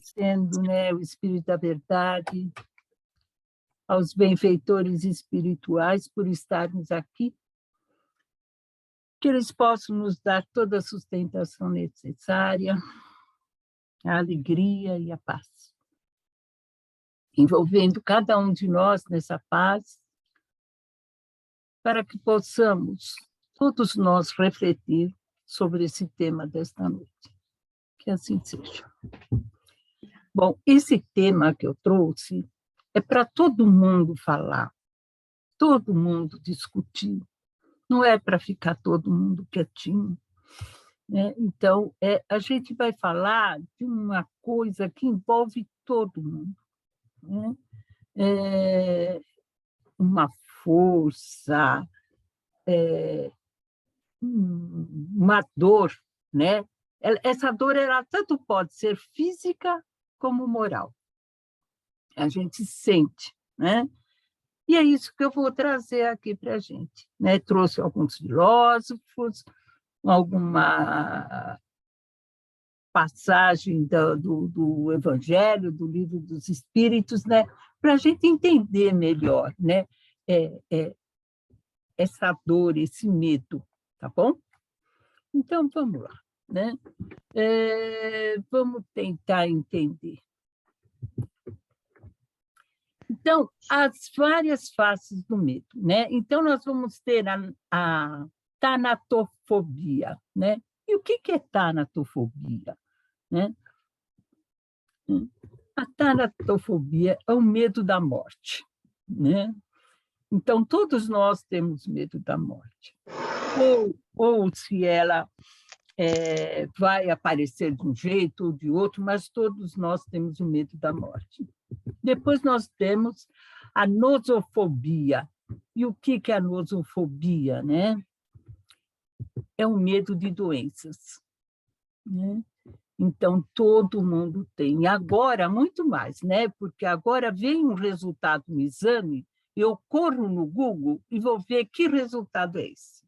agradecendo, né, o Espírito da Verdade, aos benfeitores espirituais por estarmos aqui, que eles possam nos dar toda a sustentação necessária, a alegria e a paz, envolvendo cada um de nós nessa paz, para que possamos, todos nós, refletir sobre esse tema desta noite. Que assim seja. Bom, esse tema que eu trouxe é para todo mundo falar, todo mundo discutir, não é para ficar todo mundo quietinho, né? Então, a gente vai falar de uma coisa que envolve todo mundo, né? Uma força, uma dor, né? Essa dor, ela tanto pode ser física como moral. A gente sente, né? E é isso que eu vou trazer aqui para a gente, né? Trouxe alguns filósofos, alguma passagem do Evangelho, do Livro dos Espíritos, né? Para a gente entender melhor, né? Essa dor, esse medo, tá bom? Então, vamos lá, né? Vamos tentar entender. Então, as várias faces do medo, né? Então, nós vamos ter a tanatofobia, né? E o que é tanatofobia, né? A tanatofobia é o medo da morte, né? Então, todos nós temos medo da morte. Ou se ela vai aparecer de um jeito ou de outro, mas todos nós temos o medo da morte. Depois nós temos a nosofobia. E o que é a nosofobia, né? É o medo de doenças, né? Então, todo mundo tem. E agora, muito mais, né? Porque agora vem um resultado no exame, eu corro no Google e vou ver que resultado é esse,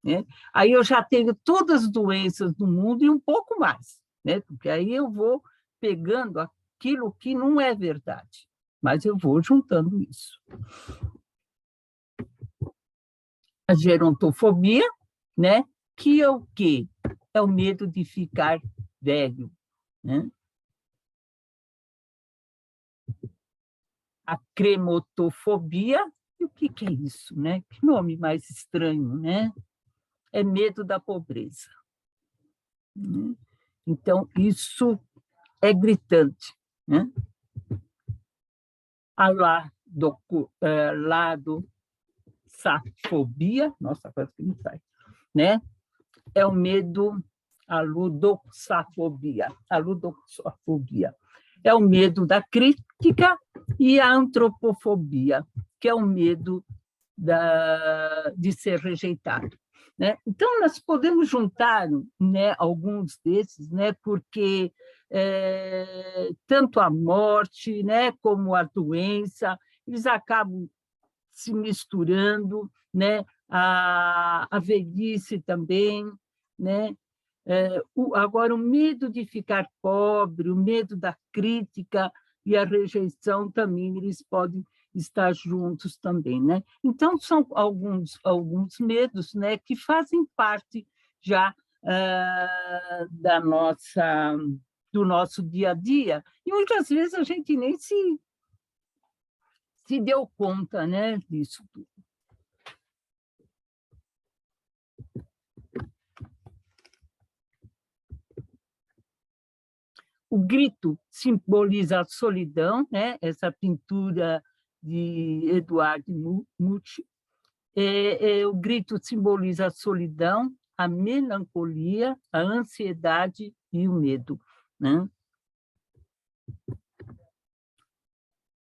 né? Aí eu já tenho todas as doenças do mundo e um pouco mais, né? Porque aí eu vou pegando aquilo que não é verdade, mas eu vou juntando isso. A gerontofobia, né? Que é o quê? É o medo de ficar velho, né? A cremotofobia, e o que é isso, né? Que nome mais estranho, né? É medo da pobreza. Então, isso é gritante, né? A ladoxafobia, nossa, quase que não sai, né? É o medo, a ludoxafobia. A ludoxafobia é o medo da crítica, e a antropofobia, que é o medo de ser rejeitado, né? Então, nós podemos juntar, né, alguns desses, né, porque tanto a morte, né, como a doença, eles acabam se misturando, né? A velhice também, né? Agora, o medo de ficar pobre, o medo da crítica e a rejeição também, eles podem estar juntos também, né? Então, são alguns medos, né, que fazem parte já do nosso dia a dia, e muitas vezes a gente nem se deu conta, né, disso tudo. O grito simboliza a solidão, né? Essa pintura de Edouard Munch. O grito simboliza a solidão, a melancolia, a ansiedade e o medo, né?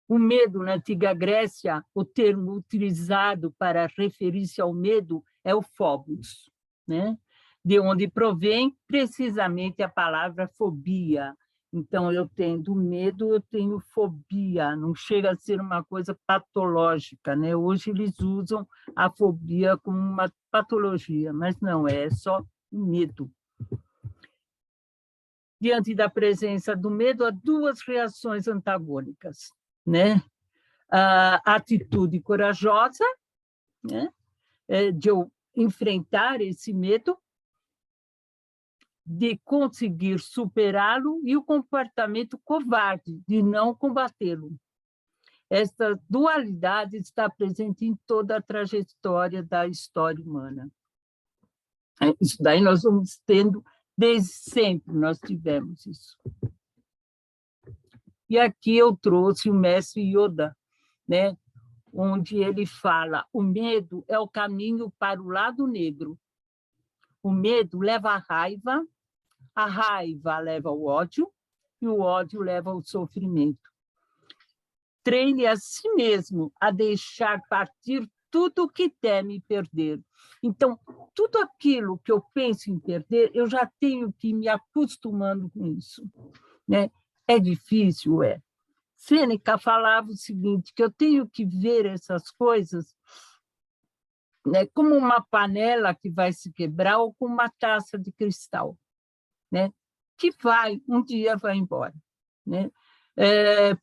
O medo, na antiga Grécia, o termo utilizado para referir-se ao medo é o phobos, né? De onde provém precisamente a palavra fobia. Então, eu tendo medo, eu tenho fobia, não chega a ser uma coisa patológica, né? Hoje eles usam a fobia como uma patologia, mas não, é só medo. Diante da presença do medo, há duas reações antagônicas, né? A atitude corajosa, né? De eu enfrentar esse medo, de conseguir superá-lo, e o comportamento covarde, de não combatê-lo. Essa dualidade está presente em toda a trajetória da história humana. Isso daí nós vamos tendo, desde sempre nós tivemos isso. E aqui eu trouxe o mestre Yoda, né? Onde ele fala: o medo é o caminho para o lado negro. O medo leva à raiva, a raiva leva ao ódio, e o ódio leva ao sofrimento. Treine a si mesmo a deixar partir tudo o que teme perder. Então, tudo aquilo que eu penso em perder, eu já tenho que ir me acostumando com isso, né? É difícil, é. Sêneca falava o seguinte, que eu tenho que ver essas coisas, né, como uma panela que vai se quebrar ou como uma taça de cristal, né, que um dia vai embora, né?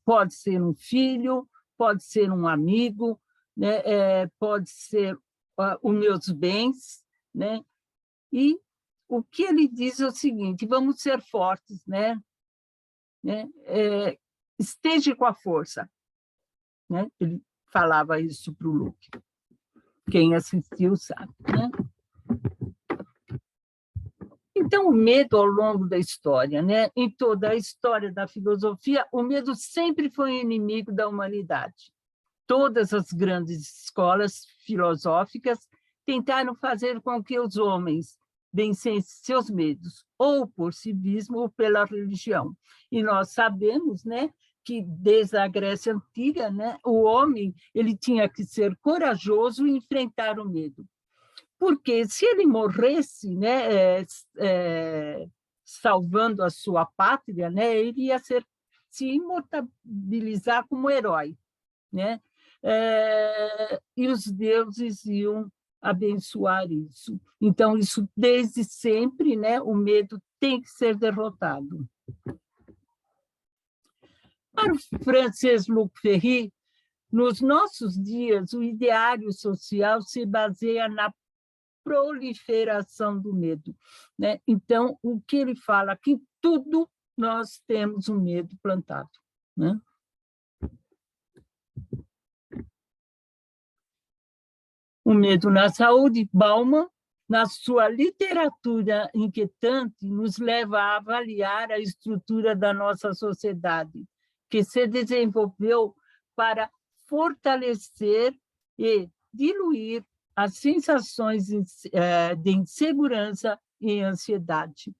Pode ser um filho, pode ser um amigo, né? Pode ser os meus bens, né? E o que ele diz é o seguinte: vamos ser fortes, né? Esteja com a força, né? Ele falava isso para o Luke. Quem assistiu sabe, né? Então, o medo ao longo da história, né? Em toda a história da filosofia, o medo sempre foi inimigo da humanidade. Todas as grandes escolas filosóficas tentaram fazer com que os homens vencessem seus medos, ou por civismo ou pela religião. E nós sabemos, né, que desde a Grécia Antiga, né, o homem ele tinha que ser corajoso e enfrentar o medo. Porque se ele morresse, né, salvando a sua pátria, né, ele ia se imortalizar como herói, né? E os deuses iam abençoar isso. Então, isso desde sempre, né, o medo tem que ser derrotado. Para o francês Luc Ferry, nos nossos dias, o ideário social se baseia na proliferação do medo, né? Então, o que ele fala? Que tudo nós temos um medo plantado, né? O medo na saúde, Bauman, na sua literatura inquietante, nos leva a avaliar a estrutura da nossa sociedade, que se desenvolveu para fortalecer e diluir as sensações de insegurança e ansiedade.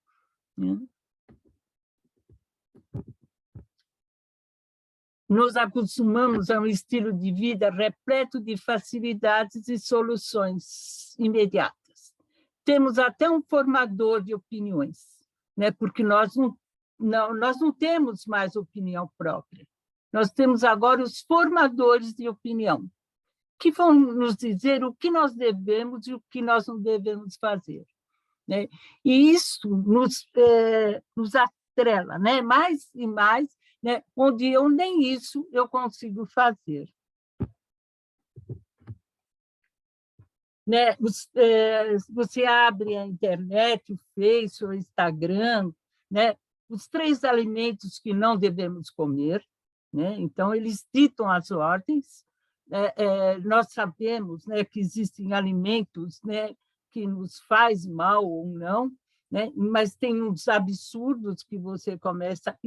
Nos acostumamos a um estilo de vida repleto de facilidades e soluções imediatas. Temos até um formador de opiniões, né? Porque nós não temos mais opinião própria. Nós temos agora os formadores de opinião, que vão nos dizer o que nós devemos e o que nós não devemos fazer, né? E isso nos atrela, né? Mais e mais, né? Onde eu nem isso eu consigo fazer. Né? Você abre a internet, o Face, o Instagram, né? Os 3 alimentos que não devemos comer, né? Então, eles ditam as ordens. Nós sabemos, né, que existem alimentos, né, que nos faz mal ou não, né? Mas tem uns absurdos que você começa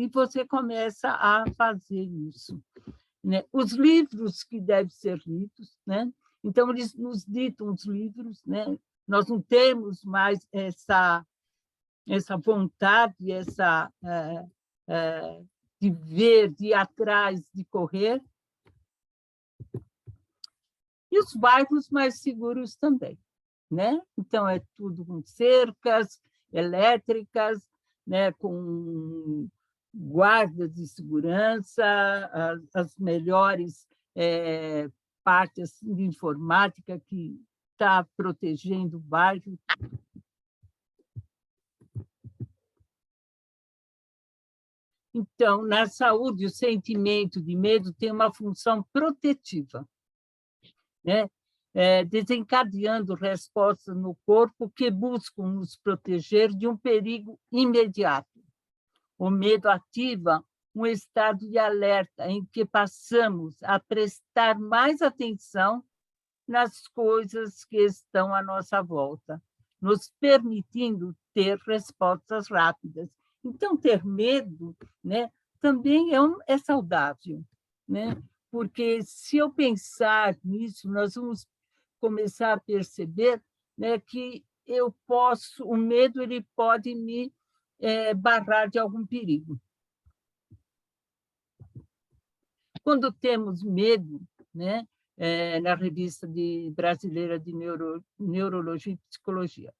a fazer isso, né? Os livros que devem ser lidos, né? Então eles nos ditam os livros, né? Nós não temos mais essa vontade, de ver, de ir atrás, de correr. E os bairros mais seguros também, né? Então é tudo com cercas elétricas, né? Com guardas de segurança, as melhores partes assim, de informática que está protegendo o bairro. Então, na saúde, o sentimento de medo tem uma função protetiva, né? Desencadeando respostas no corpo que buscam nos proteger de um perigo imediato. O medo ativa um estado de alerta em que passamos a prestar mais atenção nas coisas que estão à nossa volta, nos permitindo ter respostas rápidas. Então, ter medo, né, também é saudável, né? Porque se eu pensar nisso, nós vamos começar a perceber, né, que o medo ele pode me barrar de algum perigo. Quando temos medo, né, na revista brasileira de Neurologia e Psicologia,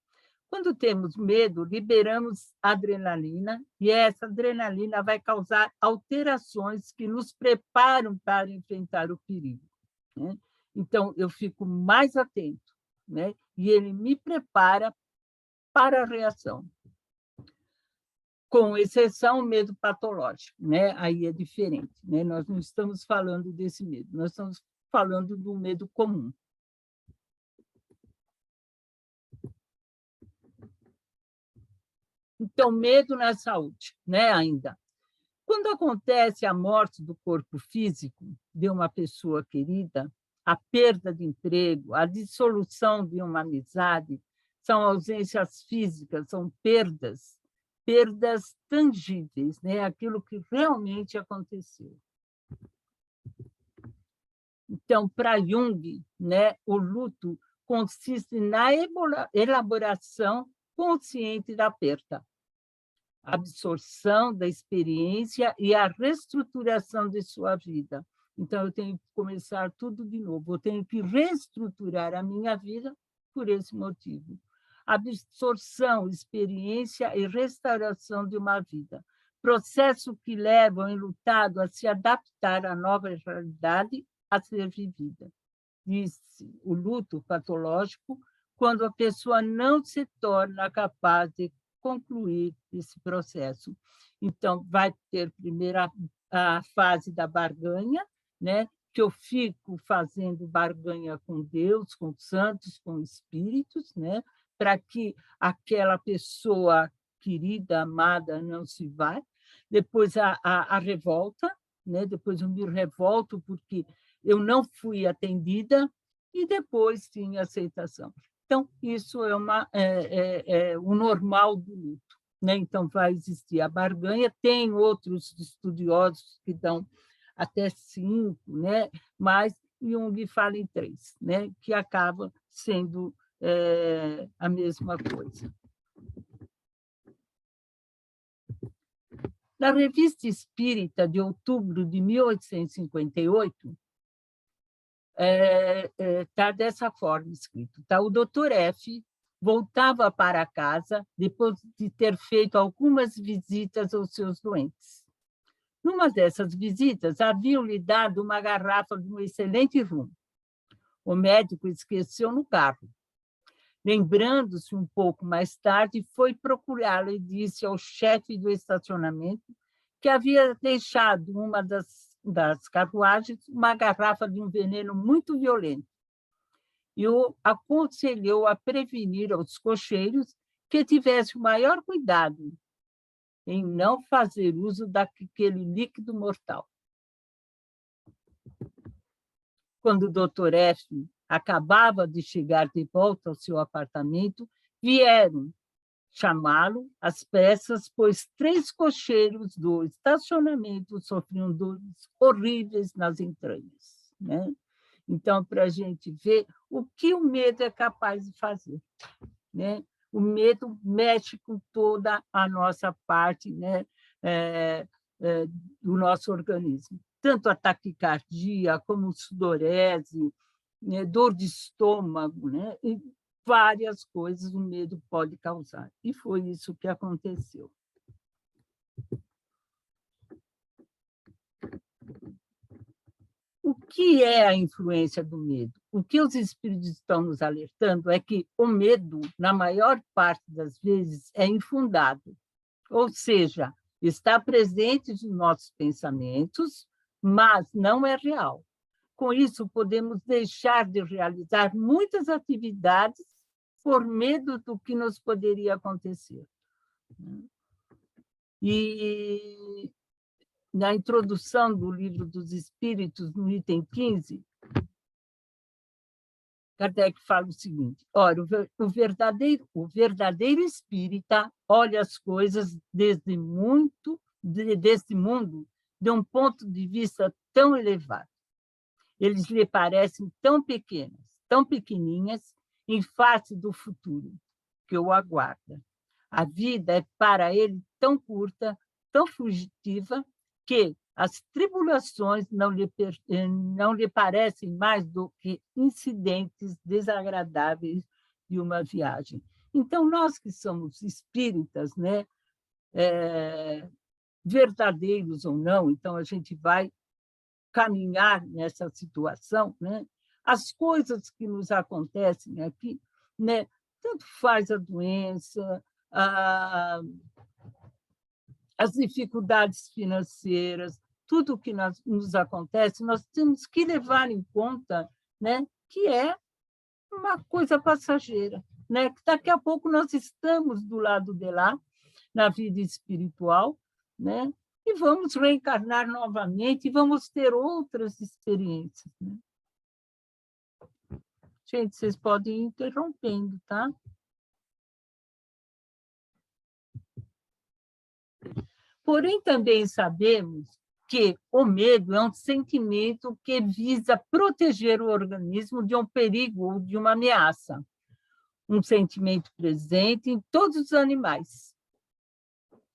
quando temos medo, liberamos adrenalina, e essa adrenalina vai causar alterações que nos preparam para enfrentar o perigo, né? Então, eu fico mais atento, né? E ele me prepara para a reação. Com exceção, o medo patológico, né? Aí é diferente, né? Nós não estamos falando desse medo, nós estamos falando do medo comum. Então, medo na saúde, né? Ainda. Quando acontece a morte do corpo físico de uma pessoa querida, a perda de emprego, a dissolução de uma amizade, são ausências físicas, são perdas tangíveis, né? Aquilo que realmente aconteceu. Então, para Jung, né, o luto consiste na elaboração consciente da perda, a absorção da experiência e a reestruturação de sua vida. Então, eu tenho que começar tudo de novo, eu tenho que reestruturar a minha vida por esse motivo. Absorção, experiência e restauração de uma vida. Processo que leva o enlutado a se adaptar à nova realidade a ser vivida. Diz o luto patológico quando a pessoa não se torna capaz de concluir esse processo. Então, vai ter primeiro a fase da barganha, né? Que eu fico fazendo barganha com Deus, com os santos, com espíritos, né? Para que aquela pessoa querida, amada, não se vá. Depois a revolta, né? Depois eu me revolto porque eu não fui atendida, e depois sim a aceitação. Então, isso é o normal do luto, né? Então, vai existir a barganha, tem outros estudiosos que dão até 5, né? Mas Jung fala em 3, né? Que acaba sendo a mesma coisa. Na Revista Espírita, de outubro de 1858, está dessa forma escrito. Tá? O doutor F. voltava para casa depois de ter feito algumas visitas aos seus doentes. Numa dessas visitas, haviam-lhe dado uma garrafa de um excelente rum. O médico esqueceu no carro. Lembrando-se um pouco mais tarde, foi procurá-la e disse ao chefe do estacionamento que havia deixado uma das carruagens uma garrafa de um veneno muito violento e o aconselhou a prevenir aos cocheiros que tivesse o maior cuidado em não fazer uso daquele líquido mortal. Quando o doutor F. acabava de chegar de volta ao seu apartamento, vieram chamá-lo às pressas, pois 3 cocheiros do estacionamento sofriam dores horríveis nas entranhas, né? Então, para a gente ver o que o medo é capaz de fazer, né? O medo mexe com toda a nossa parte, né? Do nosso organismo. Tanto a taquicardia, como sudorese, né? Dor de estômago, né? E várias coisas o medo pode causar. E foi isso que aconteceu. O que é a influência do medo? O que os espíritos estão nos alertando é que o medo, na maior parte das vezes, é infundado. Ou seja, Está presente nos nossos pensamentos, mas não é real. Com isso, podemos deixar de realizar muitas atividades por medo do que nos poderia acontecer. E na introdução do Livro dos Espíritos, no item 15, Kardec fala o seguinte: ora, o verdadeiro espírita olha as coisas deste mundo de um ponto de vista tão elevado. Eles lhe parecem tão pequenas, tão pequeninhas, em face do futuro que o aguarda. A vida é para ele tão curta, tão fugitiva, que as tribulações não lhe parecem mais do que incidentes desagradáveis de uma viagem. Então, nós que somos espíritas, né, verdadeiros ou não, então a gente vai caminhar nessa situação, né? As coisas que nos acontecem aqui, né? Tanto faz a doença, as dificuldades financeiras, tudo que nos acontece, nós temos que levar em conta, né, que é uma coisa passageira, né? Que daqui a pouco nós estamos do lado de lá, na vida espiritual, né? E vamos reencarnar novamente e vamos ter outras experiências, né? Gente, vocês podem ir interrompendo, tá? Porém, também sabemos que o medo é um sentimento que visa proteger o organismo de um perigo ou de uma ameaça. Um sentimento presente em todos os animais,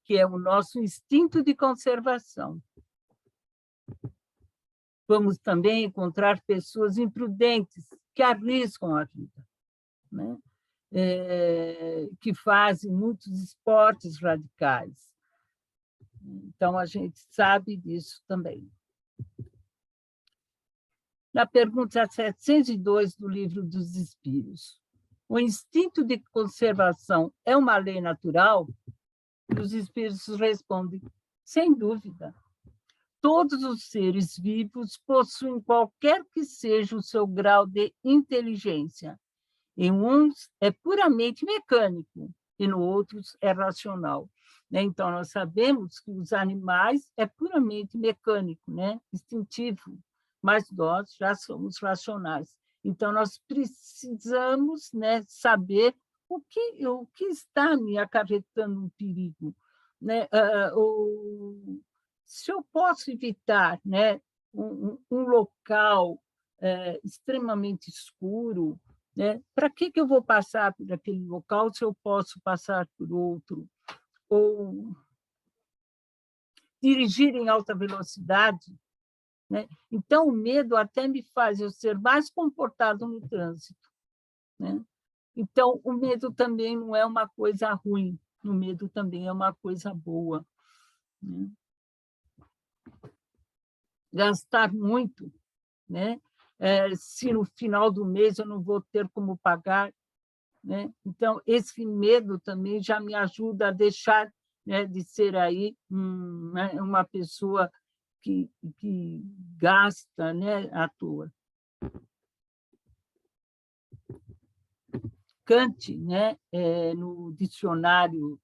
que é o nosso instinto de conservação. Vamos também encontrar pessoas imprudentes que arriscam a vida, né? Que fazem muitos esportes radicais. Então, a gente sabe disso também. Na pergunta 702 do Livro dos Espíritos, o instinto de conservação é uma lei natural? E os espíritos respondem, sem dúvida. Todos os seres vivos possuem qualquer que seja o seu grau de inteligência. Em uns é puramente mecânico e no outros é racional. Então, nós sabemos que os animais é puramente mecânico, né? Instintivo, mas nós já somos racionais. Então, nós precisamos, né, saber o que está me acarretando um perigo, né? Se eu posso evitar, né, um local extremamente escuro, né? Para que eu vou passar por aquele local se eu posso passar por outro? Ou dirigir em alta velocidade, né? Então, o medo até me faz eu ser mais comportado no trânsito, né? Então, o medo também não é uma coisa ruim, o medo também é uma coisa boa, né? Gastar muito, né? Se no final do mês eu não vou ter como pagar, né? Então, esse medo também já me ajuda a deixar, né, de ser aí né, uma pessoa que gasta, né, à toa. Kant, né, no dicionário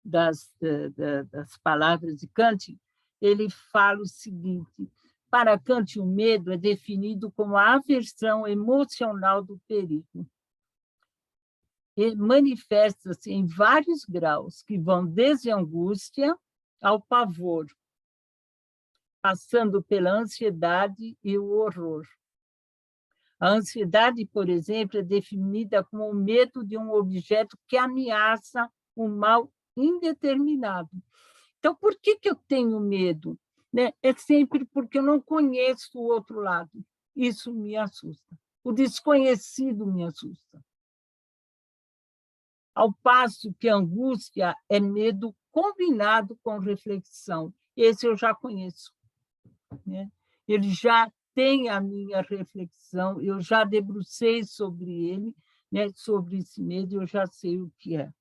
das palavras de Kant, ele fala o seguinte: para Kant, o medo é definido como a aversão emocional do perigo. E manifesta-se em vários graus, que vão desde a angústia ao pavor, passando pela ansiedade e o horror. A ansiedade, por exemplo, é definida como o medo de um objeto que ameaça um mal indeterminado. Então, por que eu tenho medo? Né? É sempre porque eu não conheço o outro lado. Isso me assusta. O desconhecido me assusta. Ao passo que a angústia é medo combinado com reflexão. Esse eu já conheço, né? Ele já tem a minha reflexão, eu já debrucei sobre ele, né? Sobre esse medo, eu já sei o que é.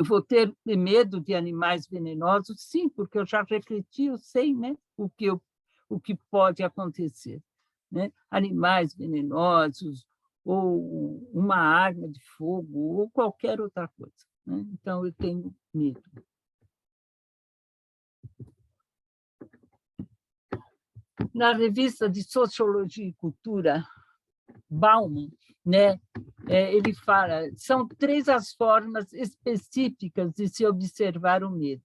Eu vou ter medo de animais venenosos? Sim, porque eu já refleti, eu sei, né, o que pode acontecer, né? Animais venenosos, ou uma arma de fogo, ou qualquer outra coisa, né? Então, eu tenho medo. Na revista de Sociologia e Cultura, Bauman, né, ele fala, são 3 as formas específicas de se observar o medo.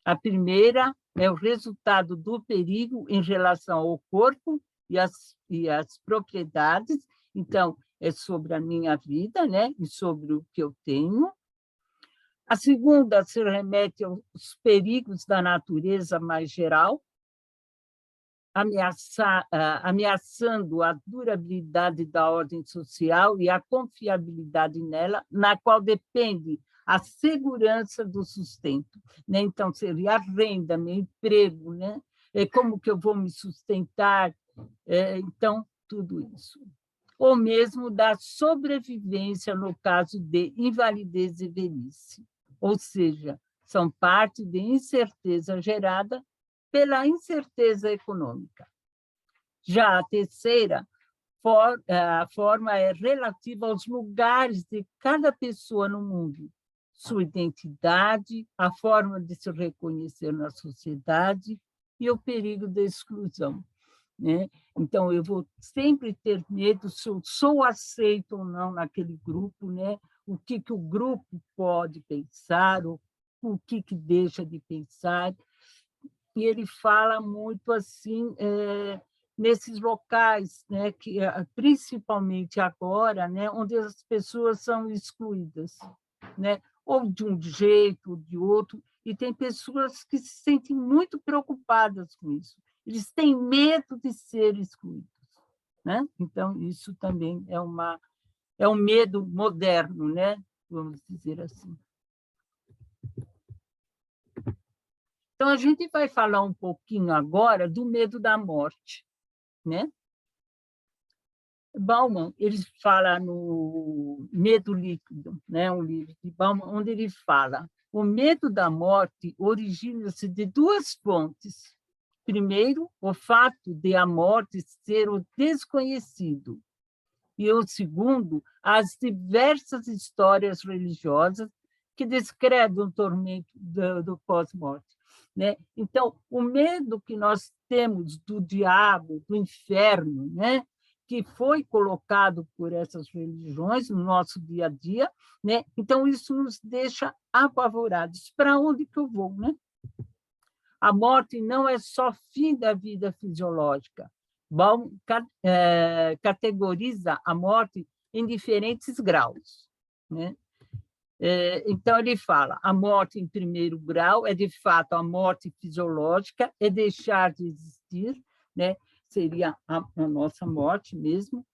A primeira é o resultado do perigo em relação ao corpo e as propriedades. Então, é sobre a minha vida, né, e sobre o que eu tenho. A segunda se remete aos perigos da natureza mais geral, ameaçando a durabilidade da ordem social e a confiabilidade nela, na qual depende a segurança do sustento, né? Então, seria a renda, meu emprego, né? Como que eu vou me sustentar? Então, tudo isso. Ou mesmo da sobrevivência no caso de invalidez e velhice. Ou seja, são parte de incerteza gerada pela incerteza econômica. Já a terceira a forma é relativa aos lugares de cada pessoa no mundo, sua identidade, a forma de se reconhecer na sociedade e o perigo da exclusão, né? Então, eu vou sempre ter medo se eu sou aceito ou não naquele grupo, né? O que o grupo pode pensar, ou o que deixa de pensar. E ele fala muito assim, nesses locais, né, que, principalmente agora, né, onde as pessoas são excluídas, né, ou de um jeito ou de outro, e tem pessoas que se sentem muito preocupadas com isso. Eles têm medo de ser excluídos, né? Então, isso também é um medo moderno, né? Vamos dizer assim. Então, a gente vai falar um pouquinho agora do medo da morte, né? Bauman, ele fala no Medo Líquido, né? Um livro de Bauman, onde ele fala: o medo da morte origina-se de 2 fontes. Primeiro, o fato de a morte ser o desconhecido. E o segundo, as diversas histórias religiosas que descrevem o tormento do pós-morte, né? Então, o medo que nós temos do diabo, do inferno, né, que foi colocado por essas religiões no nosso dia a dia, né? Então, isso nos deixa apavorados. Para onde que eu vou, né? A morte não é só fim da vida fisiológica. Baum categoriza a morte em diferentes graus, né? Então, ele fala, a morte em primeiro grau é, de fato, a morte fisiológica, é deixar de existir, né? Seria a nossa morte mesmo.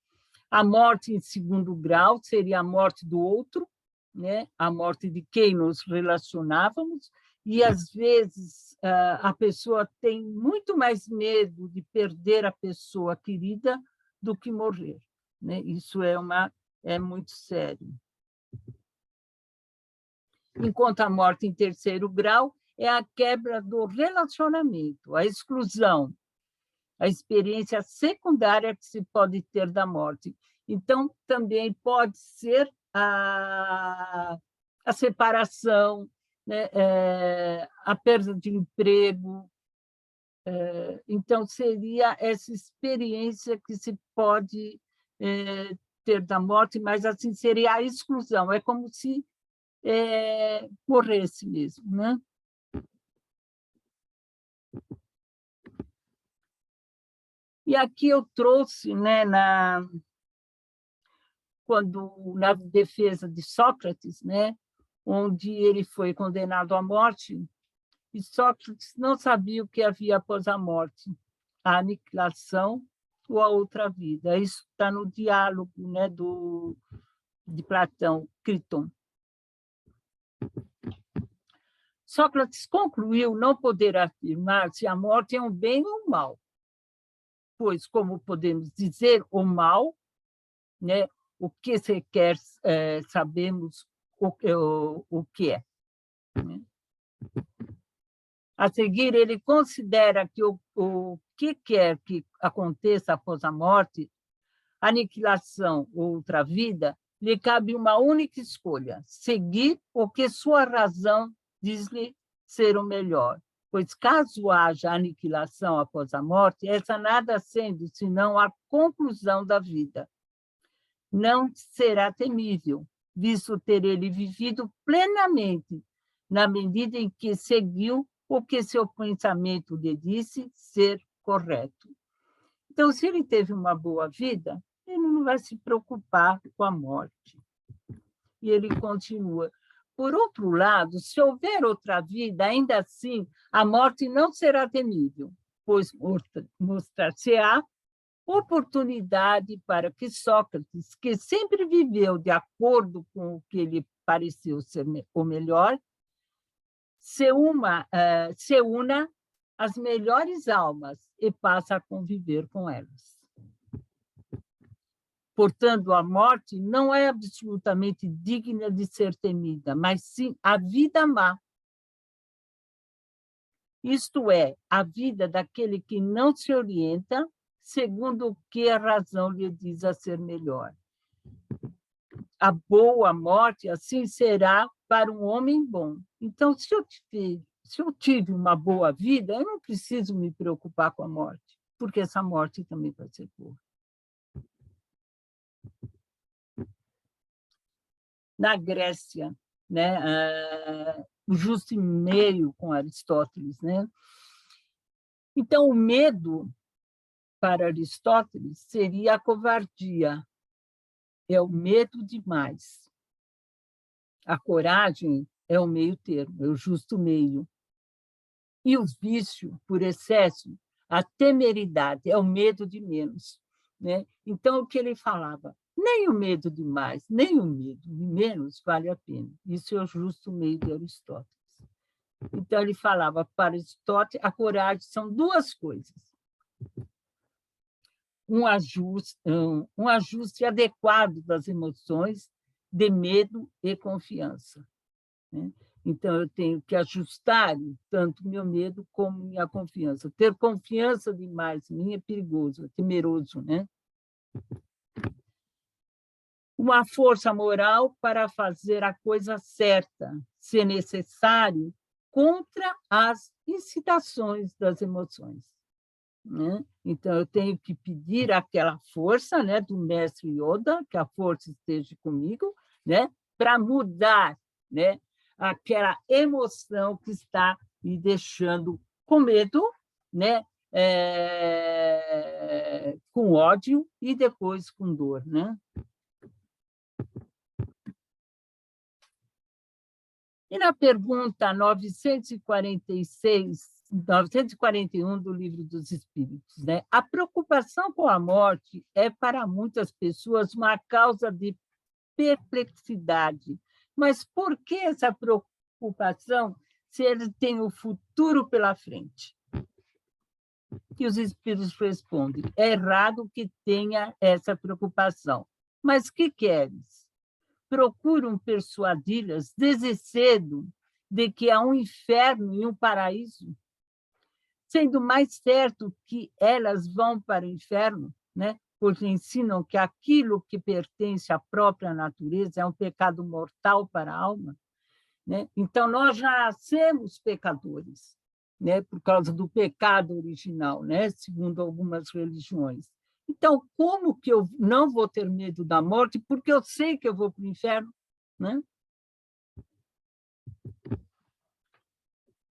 A morte em segundo grau seria a morte do outro, né? A morte de quem nos relacionávamos, e, às vezes, a pessoa tem muito mais medo de perder a pessoa querida do que morrer, né? Isso é muito sério. Enquanto a morte em terceiro grau é a quebra do relacionamento, a exclusão, a experiência secundária que se pode ter da morte. Então, também pode ser a separação, né? A perda de emprego. Então, seria essa experiência que se pode ter da morte, mas assim seria a exclusão, é como se morresse mesmo, né? E aqui eu trouxe, né, quando na defesa de Sócrates, né, onde ele foi condenado à morte, e Sócrates não sabia o que havia após a morte, a aniquilação ou a outra vida. Isso está no diálogo, né, de Platão, Criton. Sócrates concluiu não poder afirmar se a morte é um bem ou um mal, pois, como podemos dizer, o mal, né, o que se quer, sabemos o que é. A seguir, ele considera que o que quer que aconteça após a morte, aniquilação ou outra vida, lhe cabe uma única escolha: seguir o que sua razão diz-lhe ser o melhor. Pois, caso haja aniquilação após a morte, essa nada sendo senão a conclusão da vida. Não será temível, visto ter ele vivido plenamente, na medida em que seguiu o que seu pensamento lhe disse ser correto. Então, se ele teve uma boa vida, ele não vai se preocupar com a morte. E ele continua. Por outro lado, se houver outra vida, ainda assim, a morte não será temível, pois mostrar-se-á oportunidade para que Sócrates, que sempre viveu de acordo com o que lhe pareceu ser o melhor, se una às melhores almas e passe a conviver com elas. Portanto, a morte não é absolutamente digna de ser temida, mas sim a vida má. Isto é, a vida daquele que não se orienta segundo o que a razão lhe diz a ser melhor. A boa morte, assim, será para um homem bom. Então, se eu tive uma boa vida, eu não preciso me preocupar com a morte, porque essa morte também vai ser boa. Na Grécia, né, o justo meio com Aristóteles, né? Então, o medo para Aristóteles seria a covardia, é o medo demais. A coragem é o meio termo, é o justo meio. E o vício, por excesso, a temeridade, é o medo de menos, né? Então, o que ele falava? Nem o medo de mais, nem o medo de menos vale a pena. Isso é o justo meio de Aristóteles. Então, ele falava para Aristóteles, a coragem são duas coisas. Um ajuste adequado das emoções de medo e confiança, né? Então, eu tenho que ajustar tanto meu medo como minha confiança. Ter confiança demais em mim é perigoso, é temeroso, né? Uma força moral para fazer a coisa certa, se necessário, contra as incitações das emoções, né? Então, eu tenho que pedir aquela força, né, do mestre Yoda, que a força esteja comigo, né, para mudar, né, aquela emoção que está me deixando com medo, né, com ódio e depois com dor, né? E na pergunta 941 do Livro dos Espíritos, né? A preocupação com a morte é, para muitas pessoas, uma causa de perplexidade. Mas por que essa preocupação se ele tem o futuro pela frente? E os Espíritos respondem: é errado que tenha essa preocupação. Mas que queres? Procuram persuadi-las desde cedo de que há um inferno e um paraíso, sendo mais certo que elas vão para o inferno, né? Porque ensinam que aquilo que pertence à própria natureza é um pecado mortal para a alma, né? Então, nós já nascemos pecadores, né? Por causa do pecado original, né? Segundo algumas religiões. Então, como que eu não vou ter medo da morte? Porque eu sei que eu vou para o inferno, né?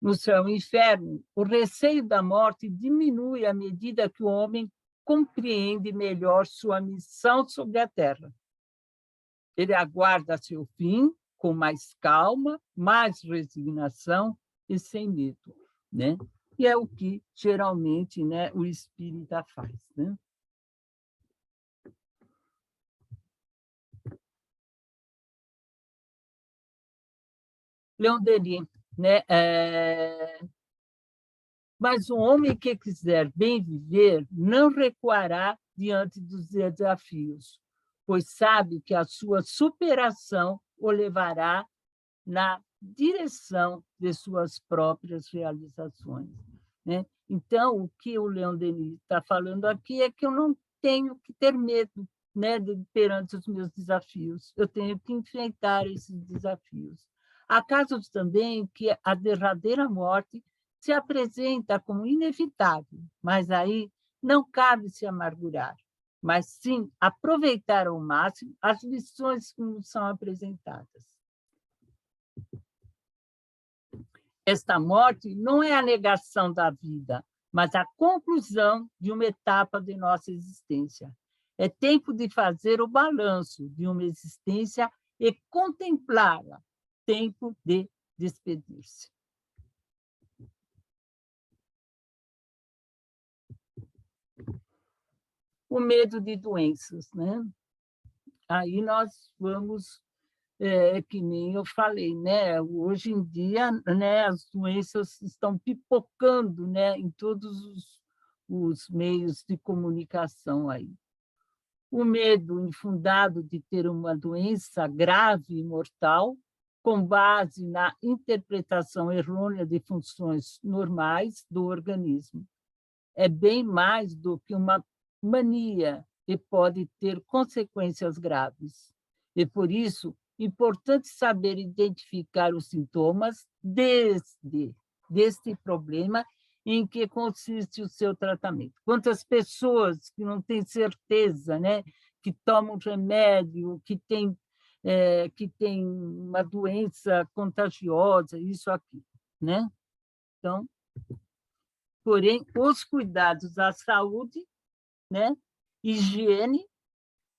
No céu e inferno, o receio da morte diminui à medida que o homem compreende melhor sua missão sobre a Terra. Ele aguarda seu fim com mais calma, mais resignação e sem medo, né? E é o que, geralmente, né, o espírita faz, né? Leon Denis, né? Mas o homem que quiser bem viver não recuará diante dos desafios, pois sabe que a sua superação o levará na direção de suas próprias realizações, né? Então, o que o Leon Denis está falando aqui é que eu não tenho que ter medo, né, perante os meus desafios. Eu tenho que enfrentar esses desafios. Há casos também que a derradeira morte se apresenta como inevitável, mas aí não cabe se amargurar, mas sim aproveitar ao máximo as lições que nos são apresentadas. Esta morte não é a negação da vida, mas a conclusão de uma etapa de nossa existência. É tempo de fazer o balanço de uma existência e contemplá-la. Tempo de despedir-se. O medo de doenças, né? Aí nós vamos, que nem eu falei, né? Hoje em dia, né, as doenças estão pipocando, né, em todos os meios de comunicação aí. O medo infundado de ter uma doença grave e mortal, com base na interpretação errônea de funções normais do organismo. É bem mais do que uma mania e pode ter consequências graves. E, por isso, é importante saber identificar os sintomas deste problema em que consiste o seu tratamento. Quantas pessoas que não têm certeza, né, que tomam remédio, que têm uma doença contagiosa, isso aqui, né? Então, porém, os cuidados à saúde, né, higiene,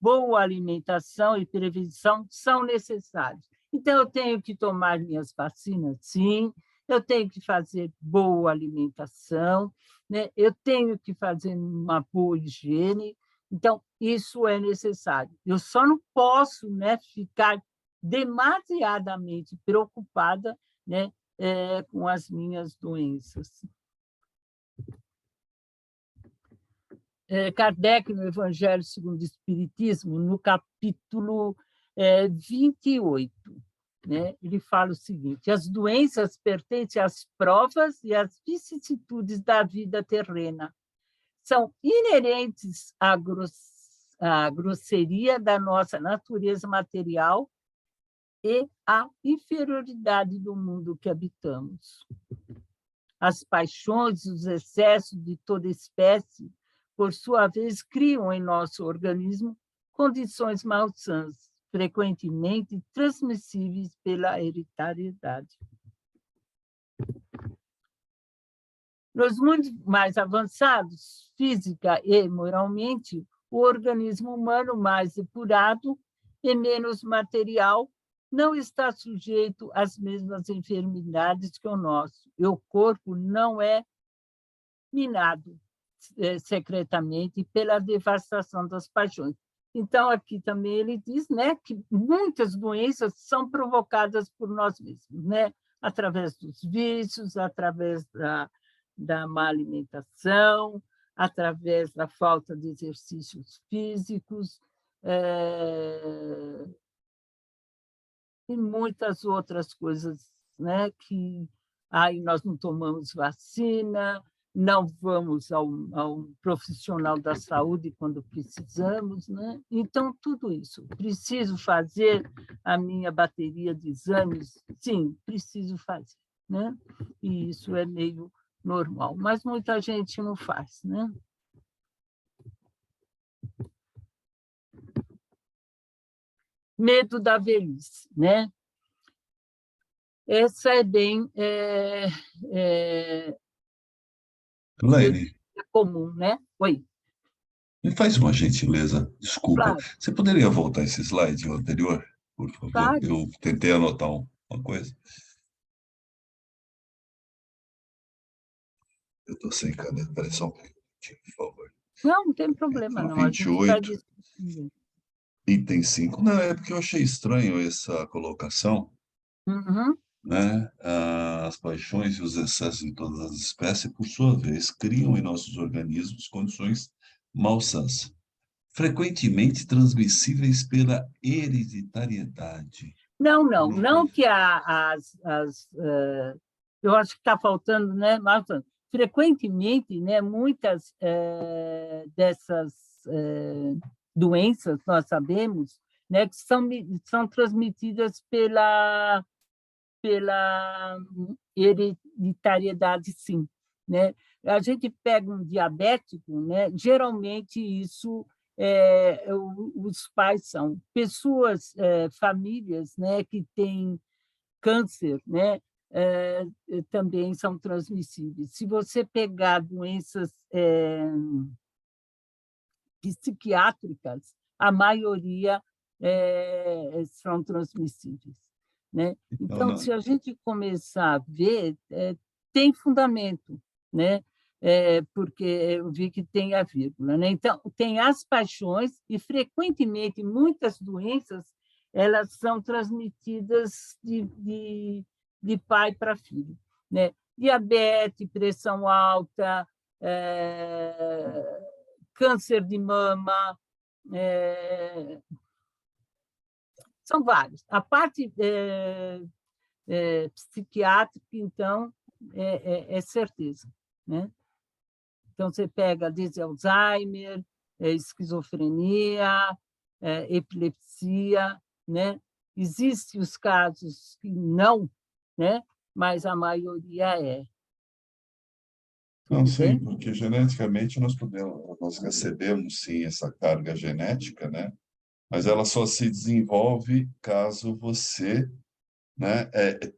boa alimentação e prevenção são necessários. Então, eu tenho que tomar minhas vacinas, sim, eu tenho que fazer boa alimentação, né? Eu tenho que fazer uma boa higiene, então, isso é necessário. Eu só não posso, né, ficar demasiadamente preocupada, né, com as minhas doenças. Kardec, no Evangelho segundo o Espiritismo, no capítulo 28, né, ele fala o seguinte: as doenças pertencem às provas e às vicissitudes da vida terrena. São inerentes à grosseria da nossa natureza material e à inferioridade do mundo que habitamos. As paixões e os excessos de toda espécie, por sua vez, criam em nosso organismo condições malsãs, frequentemente transmissíveis pela hereditariedade. Nos mundos mais avançados, física e moralmente, o organismo humano mais depurado e menos material não está sujeito às mesmas enfermidades que o nosso, e o corpo não é minado secretamente pela devastação das paixões. Então, aqui também ele diz, né, que muitas doenças são provocadas por nós mesmos, né, através dos vícios, através da má alimentação, através da falta de exercícios físicos, e muitas outras coisas, né, que aí nós não tomamos vacina, não vamos ao profissional da saúde quando precisamos, né? Então, tudo isso. Preciso fazer a minha bateria de exames? Sim, preciso fazer, né? E isso é meio normal, mas muita gente não faz, né? Medo da velhice, né? Essa é bem Laine, comum, né? Oi. me faz uma gentileza, desculpa. Claro, Você poderia voltar esse slide anterior, por favor? claro. Eu tentei anotar uma coisa. Eu estou sem caneta, peraí só um minutinho, por favor. Não, não tem problema, No não. A gente vai 28, discutindo. item 5. Não, é porque eu achei estranho essa colocação, Uhum. né? As paixões e os excessos de todas as espécies, por sua vez, criam em nossos organismos condições malsãs, frequentemente transmissíveis pela hereditariedade. Não que eu acho que está faltando, né, Marta? Frequentemente, né, muitas dessas doenças, nós sabemos, né, que são transmitidas pela hereditariedade, sim, né? A gente pega um diabético, né? Geralmente isso os pais são pessoas, famílias, né, que têm câncer, né, também são transmissíveis. Se você pegar doenças psiquiátricas, a maioria são transmissíveis, né? Então, se a gente começar a ver, tem fundamento, né? Porque eu vi que tem a vírgula, né? Então, tem as paixões e, frequentemente, muitas doenças elas são transmitidas de pai para filho, né? Diabetes, pressão alta, câncer de mama, são vários. A parte psiquiátrica, então, é certeza, né? Então, você pega desde Alzheimer, esquizofrenia, epilepsia, né? Existem os casos que não, né? Mas a maioria é. Não, sim, porque geneticamente nós recebemos, sim, essa carga genética, né? Mas ela só se desenvolve caso você, né,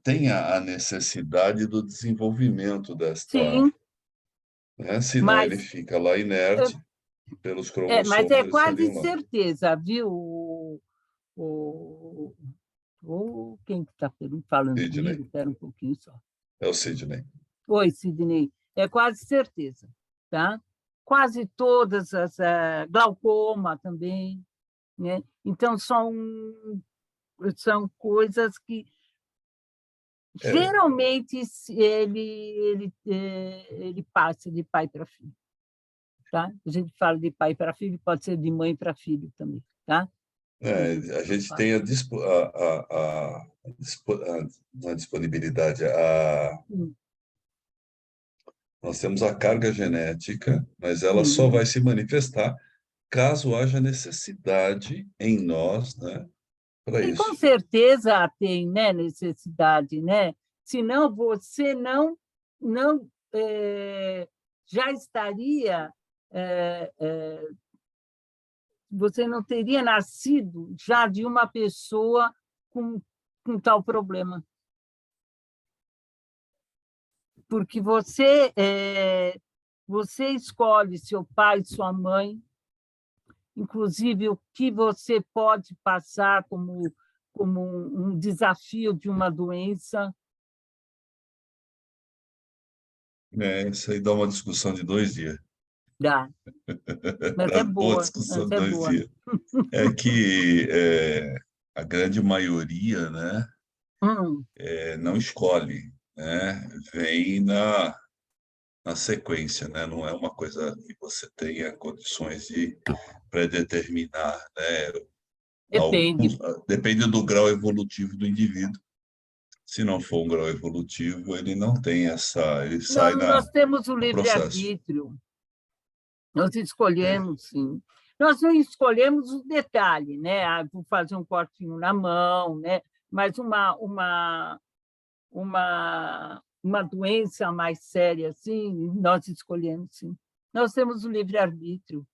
tenha a necessidade do desenvolvimento desta, Sim, né? Senão ele fica lá inerte pelos mas cromossomos, é eles quase estariam lá. certeza, viu? Quem que está falando Sidney, comigo? Espera um pouquinho só. é o Sidney. Oi, Sidney. É quase certeza, tá? Quase todas as glaucoma também, né? Então são coisas que geralmente ele passa de pai para filho, tá? A gente fala de pai para filho, pode ser de mãe para filho também, tá? A gente tem a disponibilidade, nós temos a carga genética, mas ela só vai se manifestar caso haja necessidade em nós, né, para E com isso. certeza tem, né, necessidade, né? Senão você não já estaria, você não teria nascido já de uma pessoa com tal problema. Porque você escolhe seu pai, sua mãe, inclusive o que você pode passar como um desafio de uma doença. Isso aí dá uma discussão de 2 dias. Dá, mas Dá é boa boa, discussão mas de é 2 boa. dias. É que a grande maioria, né, não escolhe, né, vem na sequência, né, não é uma coisa que você tenha condições de predeterminar, né, Depende. depende do grau evolutivo do indivíduo. Se não for um grau evolutivo, ele não tem ele sai Nós temos o no processo. livre-arbítrio, nós escolhemos, sim. Nós não escolhemos o detalhe, né? Vou fazer um cortinho na mão, né? Mas uma doença mais séria, assim, nós escolhemos, sim. Nós temos o livre-arbítrio.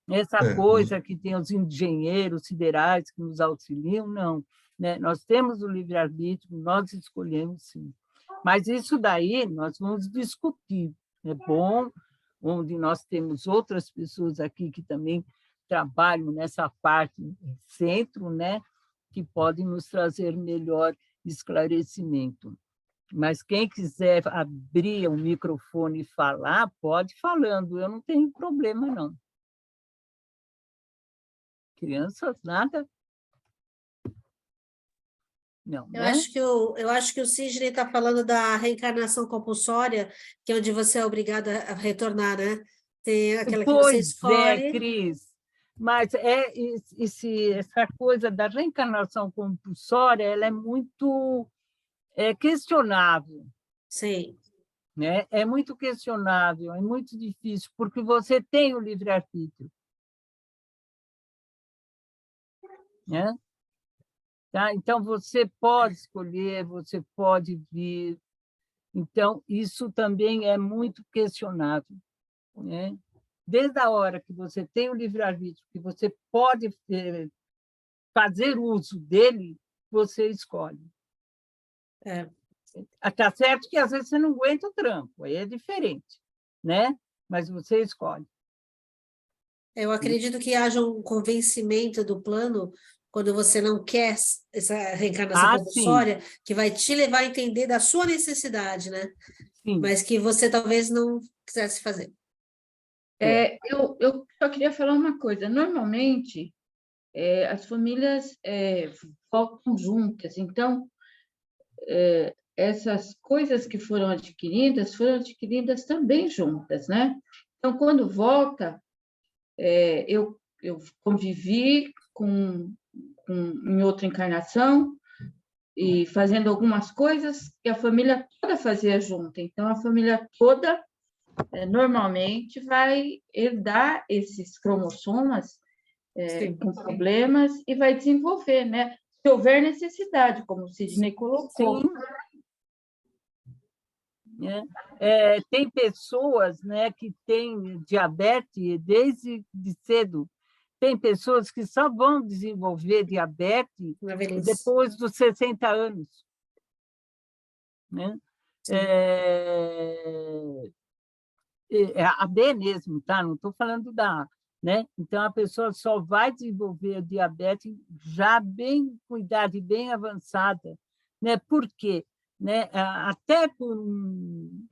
Essa coisa que tem os engenheiros siderais que nos auxiliam, não. Né? Nós temos o livre-arbítrio, nós escolhemos, sim. Mas isso daí nós vamos discutir. É bom, onde nós temos outras pessoas aqui que também trabalham nessa parte centro, né? Que podem nos trazer melhor esclarecimento. Mas quem quiser abrir o microfone e falar, pode falando, eu não tenho problema, não. Crianças, nada? Não, Eu né? acho que o Sidney está falando da reencarnação compulsória, que é onde você é obrigado a retornar, né? Tem aquela que você escolhe. Cris. Mas essa coisa da reencarnação compulsória, ela é muito questionável. Sim. Né? É muito questionável, é muito difícil, porque você tem o livre-arbítrio. Né? Tá? Então, você pode escolher, você pode vir. Então, isso também é muito questionável. Né? Desde a hora que você tem o livre-arbítrio, que você pode fazer uso dele, você escolhe. Está certo que, às vezes, você não aguenta o tranco, aí é diferente, né? Mas você escolhe. Eu acredito que haja um convencimento do plano quando você não quer essa reencarnação compulsória, que vai te levar a entender da sua necessidade, né? Sim. Mas que você talvez não quisesse fazer. Eu só queria falar uma coisa. Normalmente, as famílias voltam juntas, então, essas coisas que foram adquiridas também juntas, né? Então, quando volta, eu convivi em outra encarnação e fazendo algumas coisas que a família toda fazia junto. Então, a família toda normalmente vai herdar esses cromossomas com problemas e vai desenvolver, né? Se houver necessidade, como o Sidney colocou. Sim. Tem pessoas, né, que têm diabetes desde cedo. Tem pessoas que só vão desenvolver diabetes depois dos 60 anos. Né? A B mesmo, tá? Não estou falando da A. Né? Então, a pessoa só vai desenvolver diabetes já bem cuidada e bem avançada. Né? Por quê? Né? Até por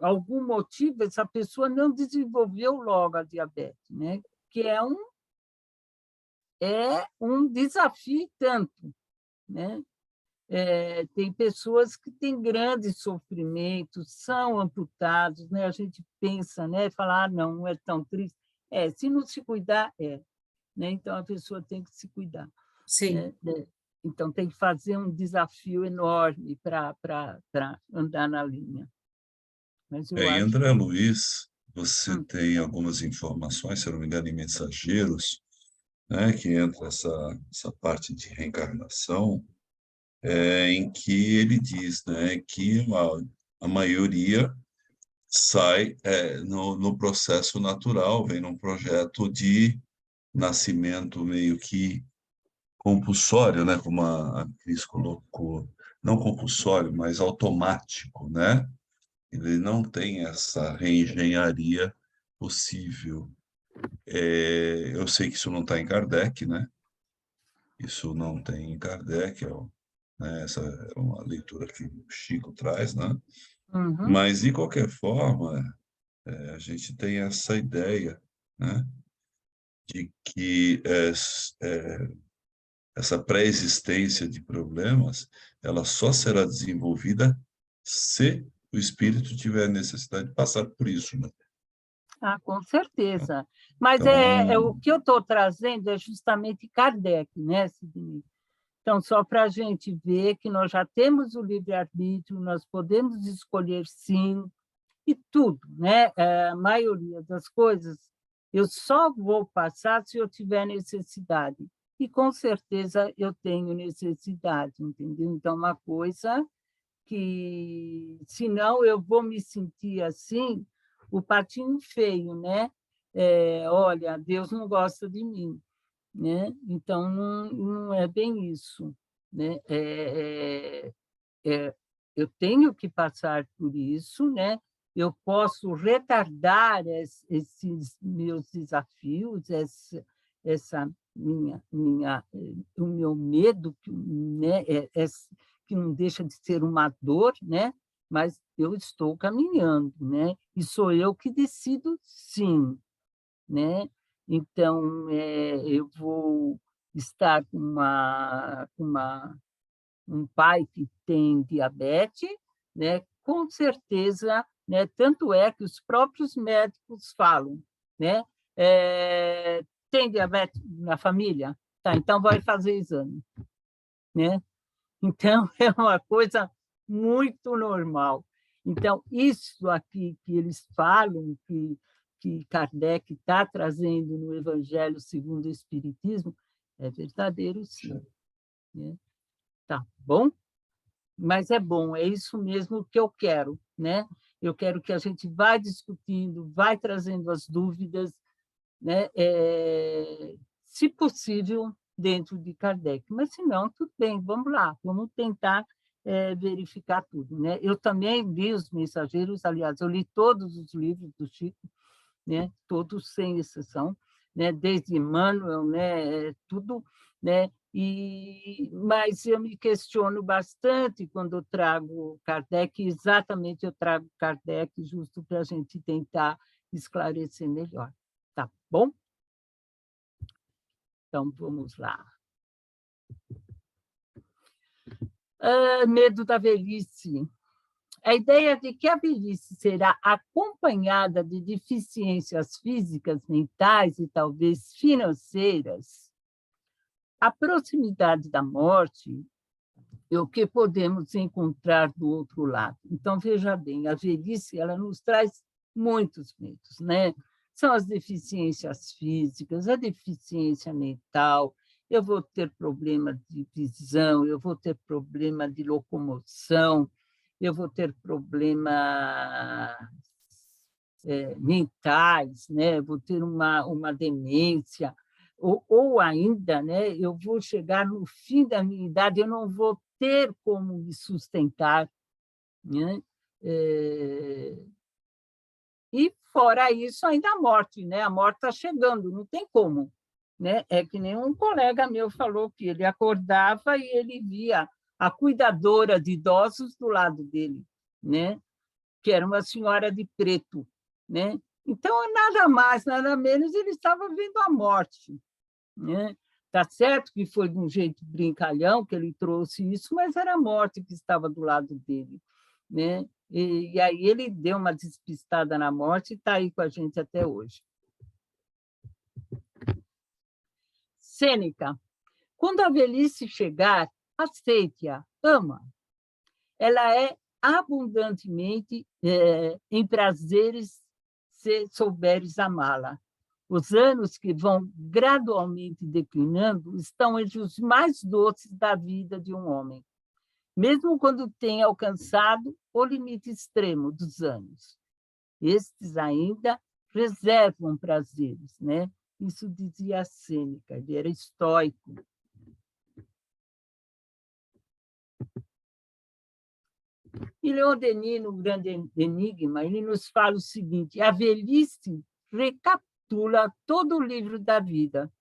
algum motivo, essa pessoa não desenvolveu logo a diabetes, né? Que é um desafio tanto. Né? Tem pessoas que têm grandes sofrimentos, são amputados, né? A gente pensa, né? Fala, não é tão triste. Se não se cuidar, né? Então, a pessoa tem que se cuidar. Sim. Né? Então, tem que fazer um desafio enorme para andar na linha. Mas eu acho... André Luiz, você tem algumas informações, se eu não me engano, em Mensageiros, né, que entra essa parte de reencarnação, em que ele diz, né, que a maioria sai no processo natural, vem num projeto de nascimento meio que compulsório, né, como a Cris colocou, não compulsório, mas automático, né? Ele não tem essa reengenharia possível. Eu sei que isso não está em Kardec, né? Isso não tem em Kardec, né? Essa é uma leitura que o Chico traz, né? Uhum. Mas, de qualquer forma, a gente tem essa ideia, né? De que essa pré-existência de problemas, ela só será desenvolvida se o espírito tiver necessidade de passar por isso, né? Com certeza. Mas Então... o que eu estou trazendo é justamente Kardec, né, Sidney? Então, só para a gente ver que nós já temos o livre-arbítrio, nós podemos escolher sim, e tudo, né? A maioria das coisas, eu só vou passar se eu tiver necessidade. E, com certeza, eu tenho necessidade, entendeu? Então, uma coisa que, senão, eu vou me sentir assim, o patinho feio, né? Olha, Deus não gosta de mim, né? Então, não é bem isso, né? Eu tenho que passar por isso, né? Eu posso retardar esses meus desafios, o meu medo, né? Que não deixa de ser uma dor, né? Mas eu estou caminhando, né? E sou eu que decido, sim, né? Então, eu vou estar com um pai que tem diabetes, né? Com certeza, né? Tanto é que os próprios médicos falam, né? tem diabetes na família? Tá, então vai fazer exame, né? Então, é uma coisa muito normal. Então, isso aqui que eles falam, que Kardec está trazendo no Evangelho segundo o Espiritismo, é verdadeiro, sim. Né? Tá bom? Mas é bom, é isso mesmo que eu quero, né? Eu quero que a gente vá discutindo, vai trazendo as dúvidas, né? Se possível, dentro de Kardec. Mas, se não, tudo bem, vamos lá, vamos tentar verificar tudo. Né? Eu também li Os Mensageiros, aliás, eu li todos os livros do Chico, né? Todos sem exceção, né? Desde Emmanuel, né? Tudo, né? Mas eu me questiono bastante quando eu trago Kardec, exatamente eu trago Kardec justo para a gente tentar esclarecer melhor. Tá bom? Então, vamos lá. Medo da velhice. A ideia de que a velhice será acompanhada de deficiências físicas, mentais e talvez financeiras, a proximidade da morte é o que podemos encontrar do outro lado. Então, veja bem, a velhice ela nos traz muitos medos, né? São as deficiências físicas, a deficiência mental, eu vou ter problema de visão, eu vou ter problema de locomoção, eu vou ter problemas mentais, né? Vou ter uma demência, ou ainda, né? Eu vou chegar no fim da minha idade, eu não vou ter como me sustentar, né? E, fora isso, ainda a morte, né? A morte está chegando, não tem como. Né? É que nem um colega meu falou que ele acordava e ele via a cuidadora de idosos do lado dele, né? Que era uma senhora de preto. Né? Então, nada mais, nada menos, ele estava vendo a morte. Né? Tá certo que foi de um jeito brincalhão que ele trouxe isso, mas era a morte que estava do lado dele. Né? E aí ele deu uma despistada na morte e está aí com a gente até hoje. Sêneca. Quando a velhice chegar, aceite-a, ama. Ela é abundantemente em prazeres se souberes amá-la. Os anos que vão gradualmente declinando estão entre os mais doces da vida de um homem, mesmo quando tem alcançado o limite extremo dos anos. Estes ainda reservam prazeres, né? Isso dizia Sêneca, ele era estoico. E Leon Denis, no Grande Enigma, ele nos fala o seguinte: a velhice recapitula todo o livro da vida,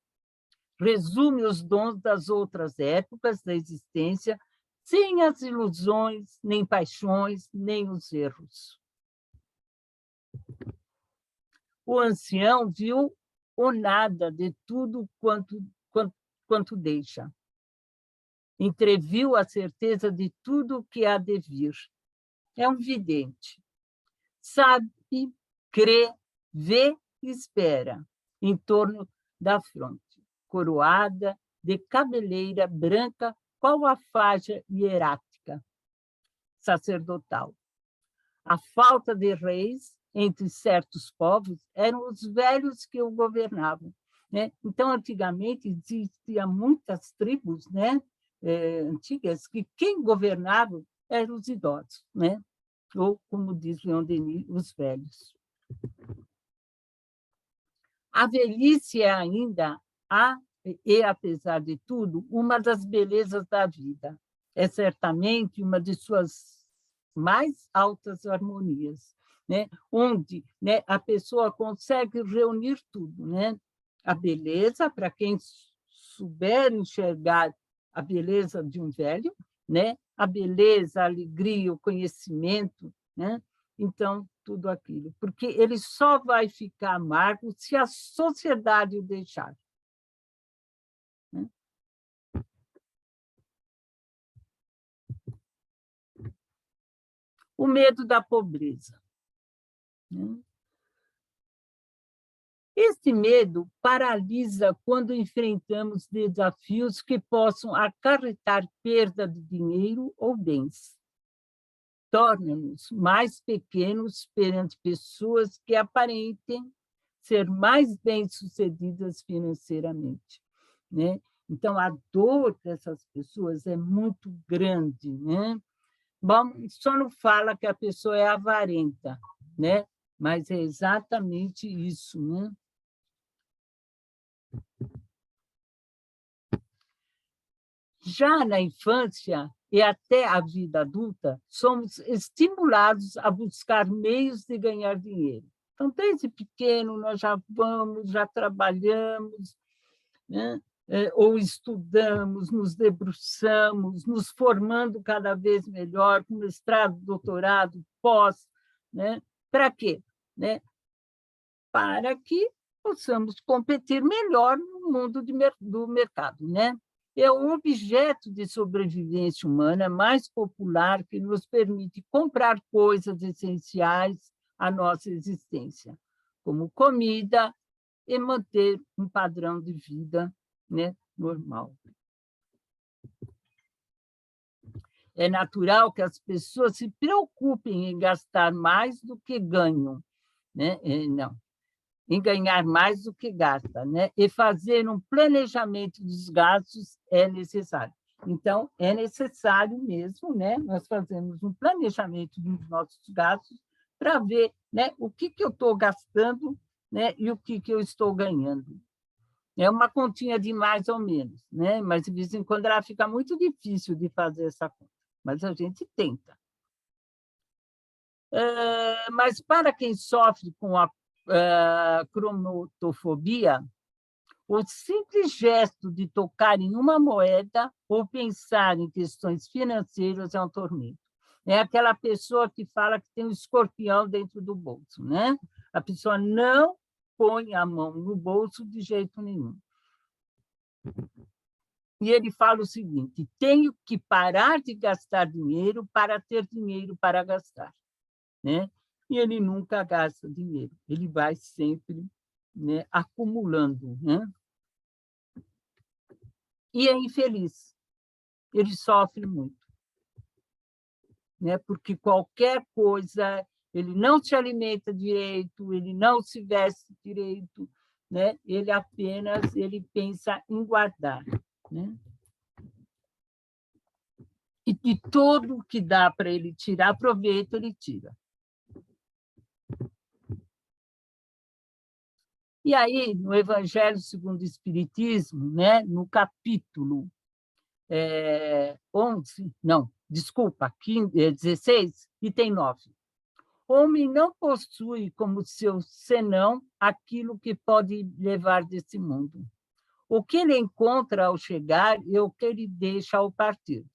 resume os dons das outras épocas da existência, sem as ilusões, nem paixões, nem os erros. O ancião viu o nada de tudo quanto deixa. Entreviu a certeza de tudo o que há de vir. É um vidente. Sabe, crê, vê e espera, em torno da fronte, coroada de cabeleira branca, qual a faixa hierática sacerdotal. A falta de reis entre certos povos eram os velhos que o governavam. Né? Então, antigamente, existiam muitas tribos, né? Antigas, que quem governava eram os idosos, né? Ou, como diz Leon Denis, os velhos. A velhice é ainda, apesar de tudo, uma das belezas da vida. É certamente uma de suas mais altas harmonias, né? Onde, né, a pessoa consegue reunir tudo, né? A beleza, para quem souber enxergar a beleza de um velho, né? A beleza, a alegria, o conhecimento, né? Então, tudo aquilo. Porque ele só vai ficar amargo se a sociedade o deixar. Né? O medo da pobreza. Né? Esse medo paralisa quando enfrentamos desafios que possam acarretar perda de dinheiro ou bens. Torna-nos mais pequenos perante pessoas que aparentem ser mais bem-sucedidas financeiramente, né? Então, a dor dessas pessoas é muito grande, né? Bom, só não fala que a pessoa é avarenta, né? Mas é exatamente isso, né? Já na infância e até a vida adulta, somos estimulados a buscar meios de ganhar dinheiro. Então, desde pequeno, nós já vamos, já trabalhamos, né? Ou estudamos, nos debruçamos, nos formando cada vez melhor, com mestrado, doutorado, pós. Né? Para quê? Né? Para que possamos competir melhor no mundo do mercado. Né? É o objeto de sobrevivência humana mais popular que nos permite comprar coisas essenciais à nossa existência, como comida, e manter um padrão de vida, né, normal. É natural que as pessoas se preocupem em gastar mais do que ganham, né? Não, em ganhar mais do que gasta, né? E fazer um planejamento dos gastos é necessário. Então, é necessário mesmo, né? Nós fazemos um planejamento dos nossos gastos para ver, né, o que eu estou gastando, né, e o que eu estou ganhando. É uma continha de mais ou menos, né? Mas, de vez em quando, ela fica muito difícil de fazer essa conta, mas a gente tenta. Mas, para quem sofre com a cromatofobia, o simples gesto de tocar em uma moeda ou pensar em questões financeiras é um tormento. É aquela pessoa que fala que tem um escorpião dentro do bolso, né? A pessoa não põe a mão no bolso de jeito nenhum. E ele fala o seguinte: tenho que parar de gastar dinheiro para ter dinheiro para gastar. Né? E ele nunca gasta dinheiro, ele vai sempre, né, acumulando. Né? E é infeliz, ele sofre muito, né? Porque qualquer coisa, ele não se alimenta direito, ele não se veste direito, né? Ele pensa em guardar. Né? E de tudo que dá para ele tirar proveito, ele tira. E aí, no Evangelho segundo o Espiritismo, né, no capítulo 11, não, desculpa, 16, item 9. Homem não possui como seu senão aquilo que pode levar desse mundo. O que ele encontra ao chegar é o que ele deixa ao partir.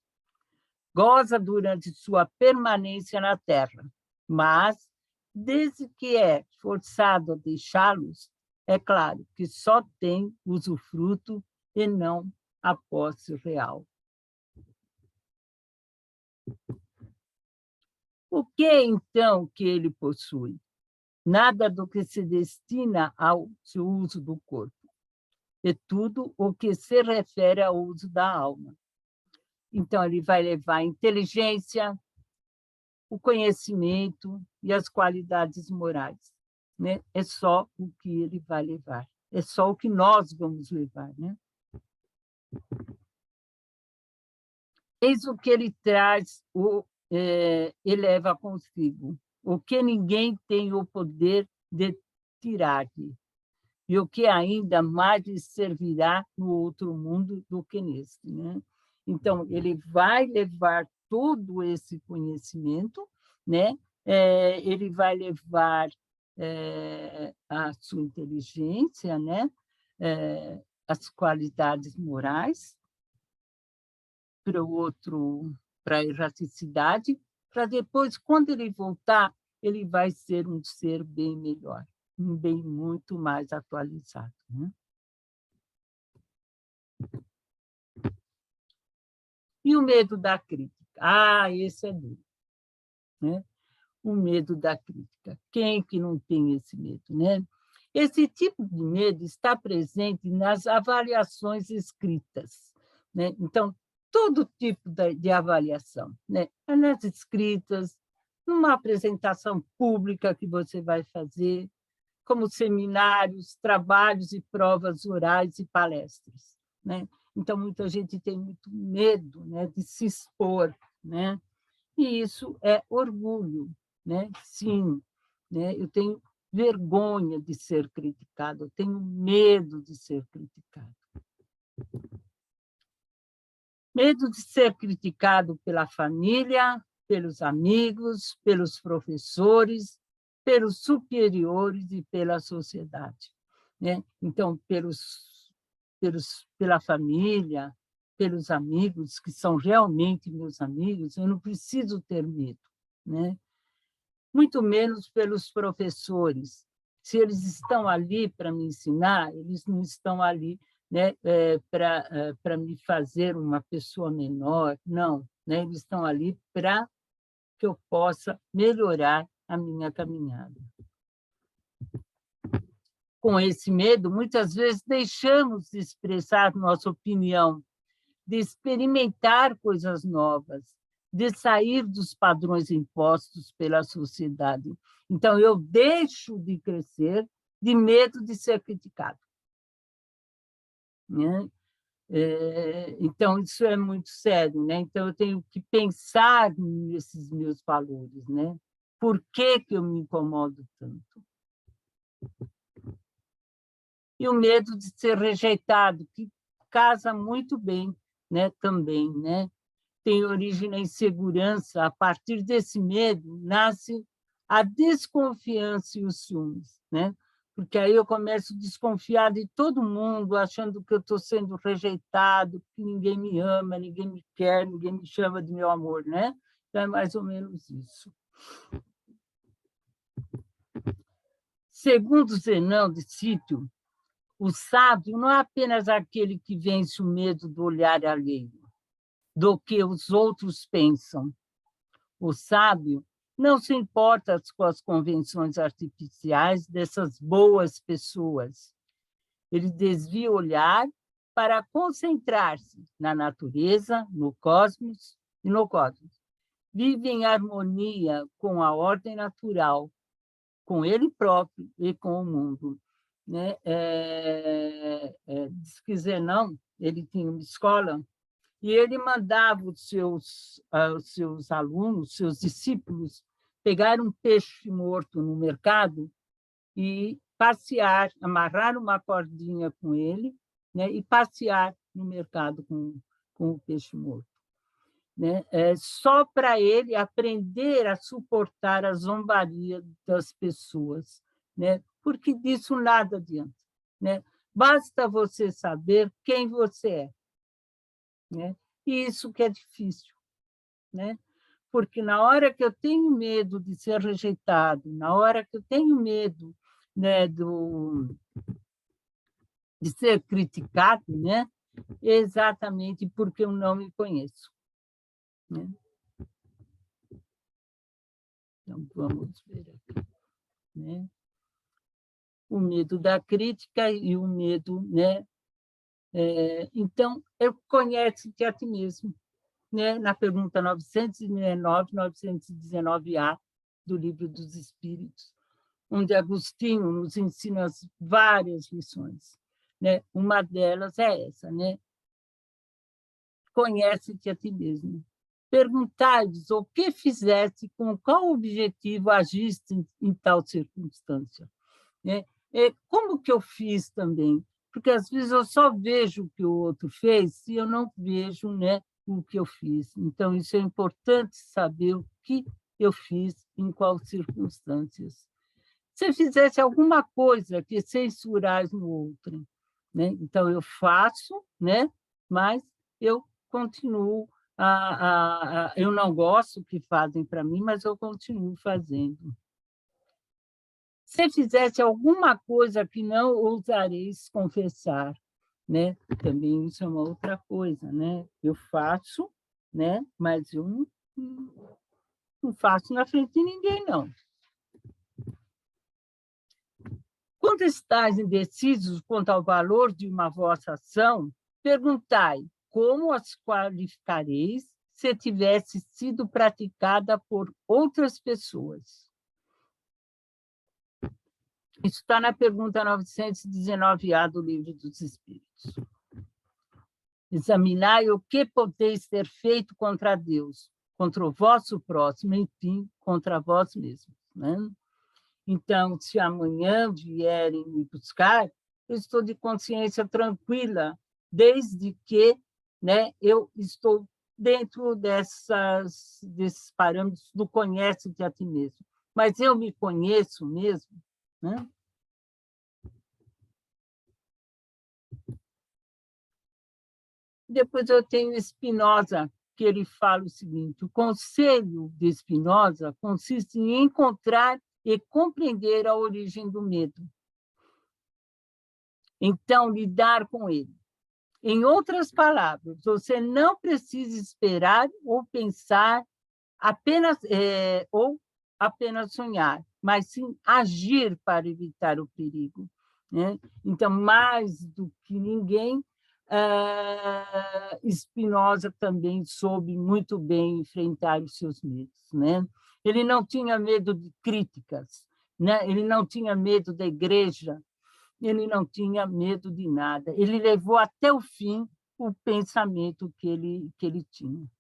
Goza durante sua permanência na terra, mas, desde que é forçado a deixá-los, é claro que só tem usufruto e não a posse real. O que, então, que ele possui? Nada do que se destina ao seu uso do corpo. É tudo o que se refere ao uso da alma. Então, ele vai levar a inteligência, o conhecimento e as qualidades morais. Né? É só o que ele vai levar. É só o que nós vamos levar. Né? Eis o que ele traz, eleva consigo, o que ninguém tem o poder de tirar-lhe, e o que ainda mais lhe servirá no outro mundo do que neste. Né? Então, ele vai levar todo esse conhecimento, né? Ele vai levar a sua inteligência, né? As qualidades morais, para o outro, para a erraticidade, para depois, quando ele voltar, ele vai ser um ser bem melhor, um bem muito mais atualizado. Né? E o medo da crítica? Esse é duro. Né? O medo da crítica. Quem que não tem esse medo? Né? Esse tipo de medo está presente nas avaliações escritas, né? Então, todo tipo de avaliação, né? Nas escritas, numa apresentação pública que você vai fazer, como seminários, trabalhos e provas orais e palestras, né? Então, muita gente tem muito medo, né, de se expor, né? E isso é orgulho, né? Sim, né? Eu tenho vergonha de ser criticado, eu tenho medo de ser criticado. Medo de ser criticado pela família, pelos amigos, pelos professores, pelos superiores e pela sociedade, né? Então, pela família, pelos amigos, que são realmente meus amigos, eu não preciso ter medo, né? Muito menos pelos professores. Se eles estão ali para me ensinar, eles não estão ali, né, para me fazer uma pessoa menor, não, né? Eles estão ali para que eu possa melhorar a minha caminhada. Com esse medo, muitas vezes deixamos de expressar nossa opinião, de experimentar coisas novas, de sair dos padrões impostos pela sociedade. Então, eu deixo de crescer de medo de ser criticado, né? Então, isso é muito sério, né? Então, eu tenho que pensar nesses meus valores, né? Por que eu me incomodo tanto? E o medo de ser rejeitado, que casa muito bem, né? Também, né? Tem origem na insegurança. A partir desse medo nasce a desconfiança e os ciúmes, né? Porque aí eu começo a desconfiar de todo mundo, achando que eu estou sendo rejeitado, que ninguém me ama, ninguém me quer, ninguém me chama de meu amor, né? Então, é mais ou menos isso. Segundo Zenão de Sítio, o sábio não é apenas aquele que vence o medo do olhar alheio, do que os outros pensam. O sábio não se importa com as convenções artificiais dessas boas pessoas. Ele desvia o olhar para concentrar-se na natureza, no cosmos e no cosmos. Vive em harmonia com a ordem natural, com ele próprio e com o mundo, né? Diz que Zenão, ele tinha uma escola e ele mandava os seus alunos, seus discípulos, pegar um peixe morto no mercado e passear, amarrar uma cordinha com ele, né, e passear no mercado com o peixe morto, né? Só para ele aprender a suportar a zombaria das pessoas, né? Porque disso nada adianta, né? Basta você saber quem você é, né? E isso que é difícil, né? Porque na hora que eu tenho medo de ser rejeitado, na hora que eu tenho medo, né, de ser criticado, né? Exatamente porque eu não me conheço, né? Então, vamos ver aqui, né? O medo da crítica e o medo, né? Então, eu conheço-te a ti mesmo, né? Na pergunta 919, 919A do Livro dos Espíritos, onde Agostinho nos ensina várias lições, né? Uma delas é essa, né? Conhece-te a ti mesmo. Perguntai-lhes o que fizeste, com qual objetivo agiste em tal circunstância, né? Como que eu fiz também? Porque, às vezes, eu só vejo o que o outro fez e eu não vejo, né, o que eu fiz. Então, isso é importante saber o que eu fiz, em quais circunstâncias. Se fizesse alguma coisa que censurais no outro, né? Então, eu faço, né, mas eu continuo eu não gosto que fazem para mim, mas eu continuo fazendo. Se fizesse alguma coisa que não ousareis confessar, né? Também isso é uma outra coisa, né? Eu faço, né? Mas eu não faço na frente de ninguém, não. Quando estáis indecisos quanto ao valor de uma vossa ação, perguntai como as qualificareis se tivesse sido praticada por outras pessoas. Isso está na pergunta 919A do Livro dos Espíritos. Examinai o que podeis ter feito contra Deus, contra o vosso próximo, enfim, contra vós mesmos. Né? Então, se amanhã vierem me buscar, eu estou de consciência tranquila, desde que, né, eu estou dentro desses parâmetros do conhece-te a ti mesmo. Mas eu me conheço mesmo, né? Depois eu tenho Spinoza, que ele fala o seguinte: o conselho de Spinoza consiste em encontrar e compreender a origem do medo. Então, lidar com ele. Em outras palavras, você não precisa esperar ou pensar ou apenas sonhar, mas sim agir para evitar o perigo. Né? Então, mais do que ninguém, Spinoza também soube muito bem enfrentar os seus medos. Né? Ele não tinha medo de críticas, né? Ele não tinha medo da igreja, ele não tinha medo de nada. Ele levou até o fim o pensamento que ele tinha.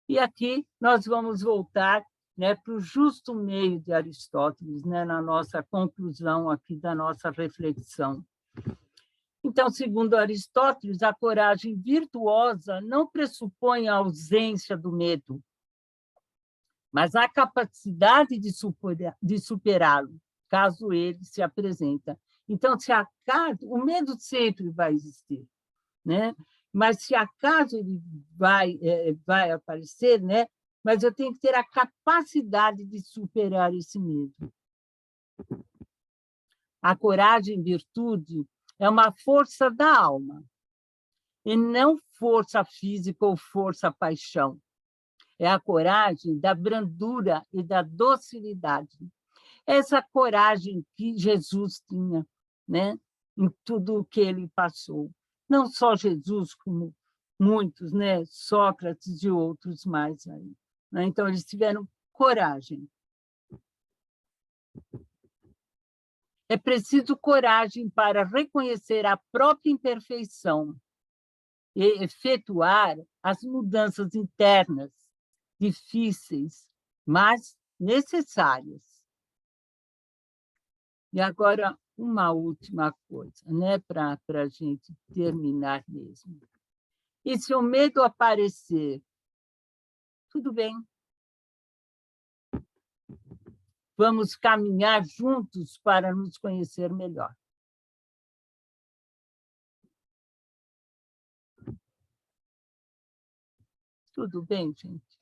E aqui nós vamos voltar, né, para o justo meio de Aristóteles, né, na nossa conclusão aqui da nossa reflexão. Então, segundo Aristóteles, a coragem virtuosa não pressupõe a ausência do medo, mas a capacidade de superá-lo, caso ele se apresenta. Então, se acaso, o medo sempre vai existir, né? Mas se acaso ele vai aparecer, né? Mas eu tenho que ter a capacidade de superar esse medo. A coragem, virtude, é uma força da alma, e não força física ou força paixão. É a coragem da brandura e da docilidade. Essa coragem que Jesus tinha, né? Em tudo o que ele passou. Não só Jesus, como muitos, né? Sócrates e outros mais aí. Né? Então, eles tiveram coragem. É preciso coragem para reconhecer a própria imperfeição e efetuar as mudanças internas, difíceis, mas necessárias. E agora, uma última coisa, né, para a gente terminar mesmo. E se o medo aparecer, tudo bem. Vamos caminhar juntos para nos conhecer melhor. Tudo bem, gente?